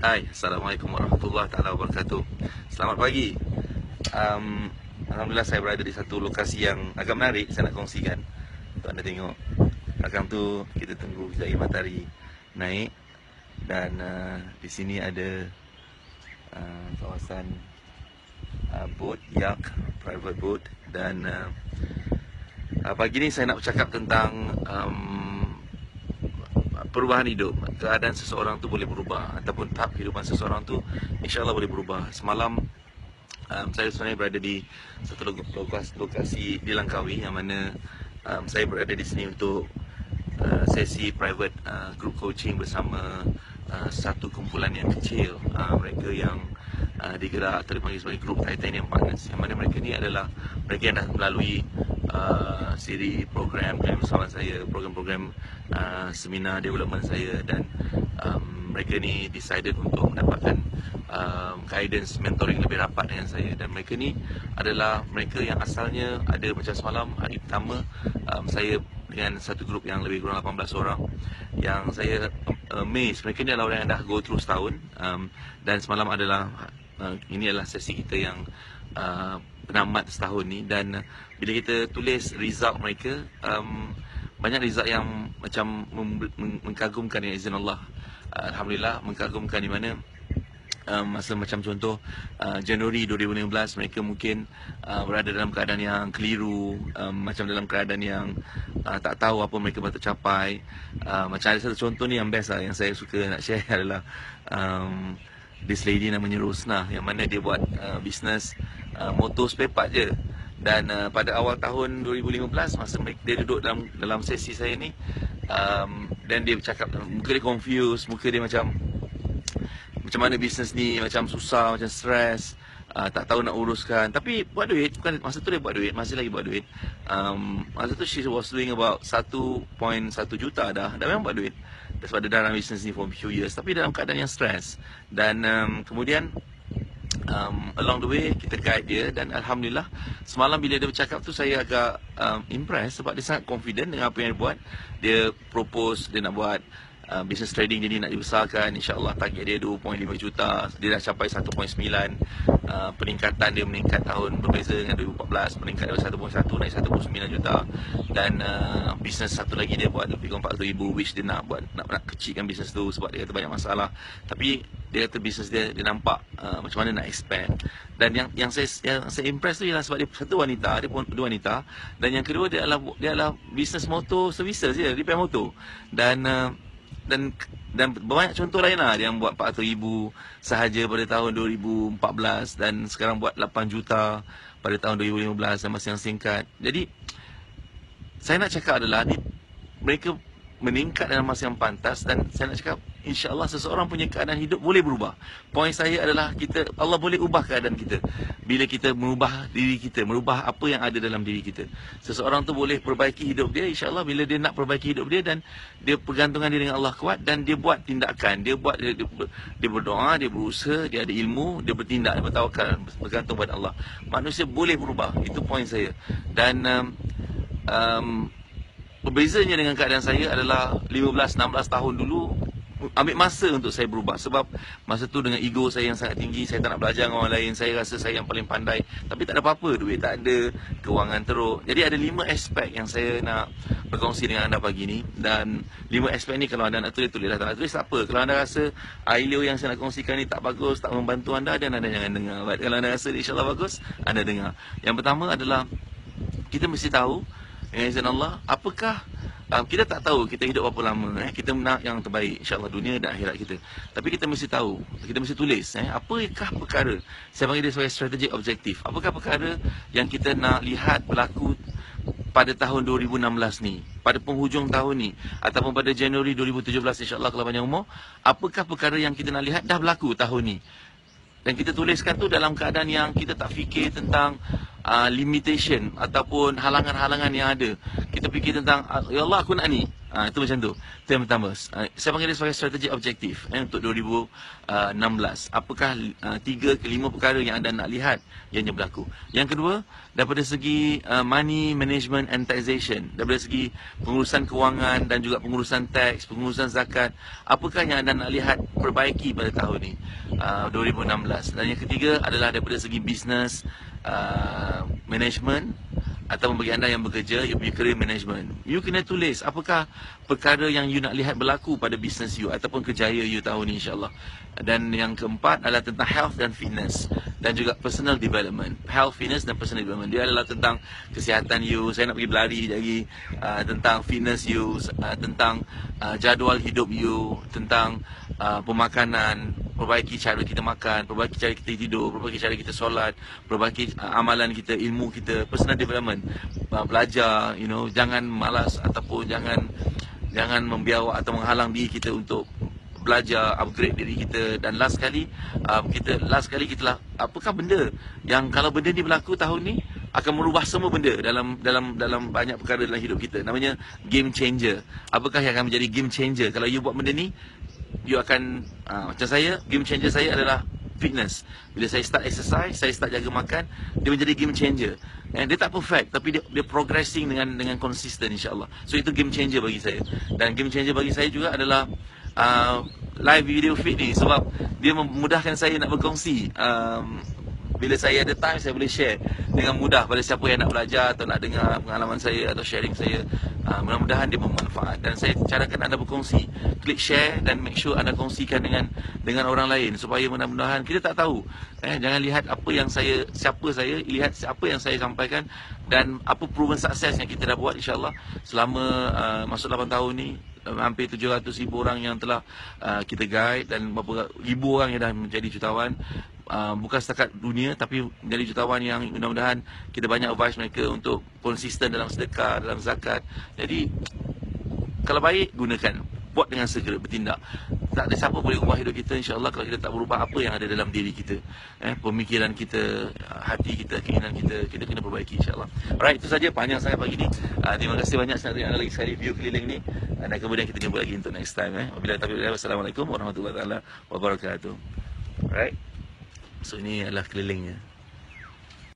Hai, Assalamualaikum warahmatullahi taala wabarakatuh. Selamat pagi. um, Alhamdulillah saya berada di satu lokasi yang agak menarik. Saya nak kongsikan untuk anda tengok. Belakang tu kita tunggu kejap matahari naik. Dan di sini ada kawasan boat, yacht, private boat. Dan pagi ni saya nak bercakap tentang perubahan hidup. Keadaan seseorang tu boleh berubah, ataupun tahap kehidupan seseorang tu insyaAllah boleh berubah. Semalam saya sebenarnya berada di satu lokasi di Langkawi, yang mana saya berada di sini untuk sesi private group coaching bersama satu kumpulan yang kecil. Mereka yang digerak atau dipanggil sebagai Group Titanium Partners, yang mana mereka ni adalah mereka yang dah melalui siri program bersama saya, program-program seminar development saya. Dan mereka ni decided untuk mendapatkan guidance, mentoring lebih rapat dengan saya. Dan mereka ni adalah mereka yang asalnya ada, macam semalam hari pertama saya dengan satu grup yang lebih kurang 18 orang, yang saya amazed. Mereka ni adalah orang yang dah go through setahun. Dan semalam adalah ini adalah sesi kita yang penamat setahun ni. Dan bila kita tulis result mereka, banyak result yang macam mengkagumkan, dengan izin Allah. Alhamdulillah, mengkagumkan di mana masa macam contoh Januari 2015 mereka mungkin berada dalam keadaan yang keliru, macam dalam keadaan yang tak tahu apa mereka patut capai. Macam ada satu contoh ni yang best lah, yang saya suka nak share adalah this lady namanya Rosnah, yang mana dia buat bisnes motor spare part je. Dan pada awal tahun 2015 masa dia duduk dalam sesi saya ni, dan dia bercakap, muka dia confused, muka dia macam mana bisnes ni macam susah, macam stres, tak tahu nak uruskan. Tapi buat duit, bukan masa tu dia buat duit, masih lagi buat duit. Masa tu she was doing about 1.1 juta dah memang buat duit. Sebab dia dalam bisnes ni for a few years, tapi dalam keadaan yang stres. Dan kemudian along the way kita guide dia. Dan Alhamdulillah, semalam bila dia bercakap tu saya agak impressed, sebab dia sangat confident dengan apa yang dia buat. Dia propose dia nak buat business trading, jadi nak dibesarkan. InsyaAllah target dia 2.5 juta. Dia dah capai 1.9. Peningkatan dia meningkat tahun berbeza dengan 2014. Meningkat dari 1.1 naik 1.9 juta. Dan bisnes satu lagi dia buat lebih kurang 400,000, which dia nak buat, nak kecilkan bisnes tu sebab dia kata banyak masalah. Tapi dia kata bisnes dia nampak macam mana nak expand. Dan yang saya impress tu ialah sebab dia satu wanita, dia pun dua wanita. Dan yang kedua dia adalah bisnes motor services je, repair motor. Dan banyak contoh lain lah. Dia yang buat 400,000 sahaja pada tahun 2014, dan sekarang buat 8 juta pada tahun 2015 dalam masa yang singkat. Jadi saya nak cakap adalah ni, mereka meningkat dalam masa yang pantas. Dan saya nak cakap, insyaAllah seseorang punya keadaan hidup boleh berubah. Poin saya adalah Allah boleh ubah keadaan kita bila kita merubah diri kita, merubah apa yang ada dalam diri kita. Seseorang tu boleh perbaiki hidup dia, insyaAllah, bila dia nak perbaiki hidup dia, dan dia pergantungan diri dengan Allah kuat, dan dia buat tindakan, dia berdoa, dia berusaha, dia ada ilmu, dia bertindak, dia bertawakal, bergantung pada Allah. Manusia boleh berubah. Itu poin saya. Dan berbezanya dengan keadaan saya adalah 15-16 tahun dulu ambil masa untuk saya berubah. Sebab masa tu dengan ego saya yang sangat tinggi, saya tak nak belajar dengan orang lain. Saya rasa saya yang paling pandai, tapi tak ada apa-apa, duit tak ada, kewangan teruk. Jadi ada 5 aspek yang saya nak berkongsi dengan anda pagi ni. Dan 5 aspek ni kalau anda nak tulislah. Tak nak tulis tak apa. Kalau anda rasa audio yang saya nak kongsikan ni tak bagus, tak membantu anda, dan anda jangan dengar. But kalau anda rasa insyaAllah bagus, anda dengar. Yang pertama adalah, kita mesti tahu dengan izin Allah, apakah kita tak tahu kita hidup berapa lama. Kita nak yang terbaik, insyaAllah, dunia dan akhirat kita. Tapi kita mesti tahu, kita mesti tulis apakah perkara, saya panggil dia sebagai strategic objektif. Apakah perkara yang kita nak lihat berlaku pada tahun 2016 ni, pada penghujung tahun ni, ataupun pada Januari 2017, insyaAllah kalau panjang umur. Apakah perkara yang kita nak lihat dah berlaku tahun ni, dan kita tuliskan tu dalam keadaan yang kita tak fikir tentang limitation ataupun halangan-halangan yang ada. Kita fikir tentang ya Allah aku nak ni. Itu macam tu. Itu yang pertama. Saya panggil dia sebagai strategi objektif untuk 2016. Apakah 3 ke 5 perkara yang anda nak lihat yang berlaku. Yang kedua, daripada segi money management and taxation, daripada segi pengurusan kewangan dan juga pengurusan teks, pengurusan zakat, apakah yang anda nak lihat perbaiki pada tahun ni 2016. Dan yang ketiga adalah daripada segi business management, atau bagi anda yang bekerja, you punya career management, you kena tulis apakah perkara yang you nak lihat berlaku pada business you ataupun kerjaya you tahun ni, insyaAllah. Dan yang keempat adalah tentang health dan fitness dan juga personal development. Health, fitness dan personal development, dia adalah tentang kesihatan you. Saya nak pergi berlari lagi, tentang fitness you, tentang jadual hidup you, tentang pemakanan, perbaiki cara kita makan, perbaiki cara kita tidur, perbaiki cara kita solat, perbaiki amalan kita, ilmu kita, personal development, belajar, jangan malas ataupun jangan membiawak atau menghalang diri kita untuk belajar, upgrade diri kita. Dan last sekali kita apakah benda yang kalau benda ni berlaku tahun ni akan merubah semua benda dalam banyak perkara dalam hidup kita. Namanya game changer. Apakah yang akan menjadi game changer kalau you buat benda ni? You akan macam saya, game changer saya adalah fitness. Bila saya start exercise, saya start jaga makan, dia menjadi game changer. Dia tak perfect, tapi dia progressing dengan konsisten, insyaAllah. So itu game changer bagi saya. Dan game changer bagi saya juga adalah live video feed ni, sebab dia memudahkan saya nak berkongsi. Bila saya ada time, saya boleh share dengan mudah pada siapa yang nak belajar atau nak dengar pengalaman saya atau sharing saya. Mudah-mudahan dia bermanfaat. Dan saya carakan anda berkongsi, klik share dan make sure anda kongsikan dengan orang lain, supaya mudah-mudahan kita tak tahu. Jangan lihat siapa saya, lihat apa yang saya sampaikan dan apa proven sukses yang kita dah buat, insyaAllah selama masuk 8 tahun ni. Hampir 700,000 orang yang telah kita guide dan berapa ribu orang yang dah menjadi jutawan. Bukan setakat dunia, tapi menjadi jutawan yang mudah-mudahan kita banyak advice mereka untuk konsisten dalam sedekah, dalam zakat. Jadi kalau baik, gunakan, buat dengan segera, bertindak. Tak ada siapa boleh ubah hidup kita, insyaAllah, kalau kita tak berubah apa yang ada dalam diri kita, pemikiran kita, hati kita, keinginan kita kena perbaiki, insyaAllah. Alright, itu saja, panjang sangat pagi ni. Terima kasih banyak saya tengok lagi sekali view keliling ni, dan kemudian kita jumpa lagi untuk next time. Wabillahi taufiq wal hidayah. Wassalamualaikum warahmatullahi wabarakatuh. Alright, so ini adalah kelilingnya.